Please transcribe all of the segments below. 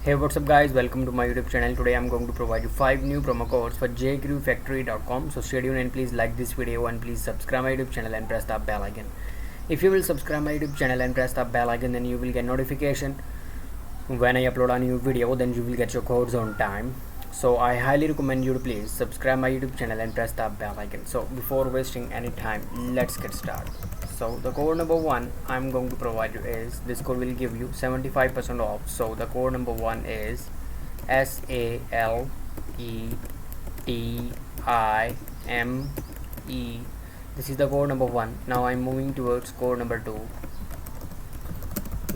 Hey, what's up guys, welcome to my YouTube channel. Today I'm going to provide you 5 new promo codes for jcrewfactory.com. So stay tuned and please like this video and please subscribe my YouTube channel and press the bell icon. If you will subscribe my YouTube channel and press the bell icon, then you will get notification when I upload a new video, then you will get your codes on time. So I highly recommend you to please subscribe my YouTube channel and press the bell icon. So before wasting any time, let's get started. So the code number 1 I'm going to provide you is, this code will give you 75% off. So the code number 1 is SALETIME. This is the code number 1. Now I'm moving towards code number 2.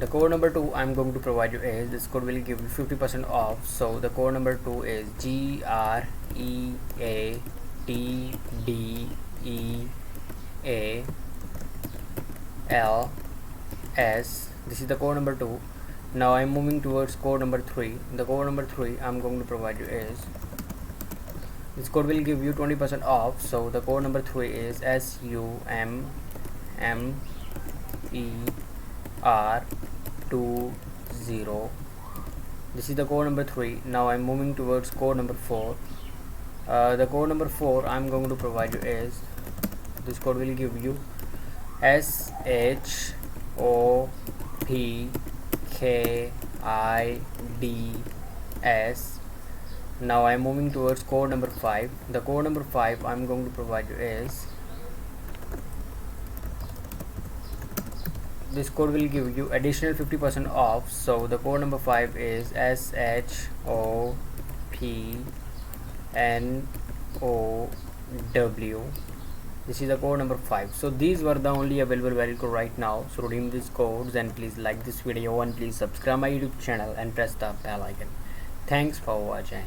The code number 2 I'm going to provide you is, this code will give you 50% off. So the code number 2 is GREATDEALS. This is the code number 2. Now I'm moving towards code number 3. The code number 3 I'm going to provide you is, this code will give you 20% off. So the code number 3 is SUMMER20. This is the code number 3. Now I'm moving towards code number 4. The code number 4 I'm going to provide you is, this code will give you SHOPKIDS. Now I'm moving towards code number 5. The code number 5 I'm going to provide you is, this code will give you additional 50% off. So the code number 5 is SHOPNOW. This is the code number 5. So these were the only available value code right now. So redeem these codes and please like this video and please subscribe my YouTube channel and press the bell icon. Thanks for watching.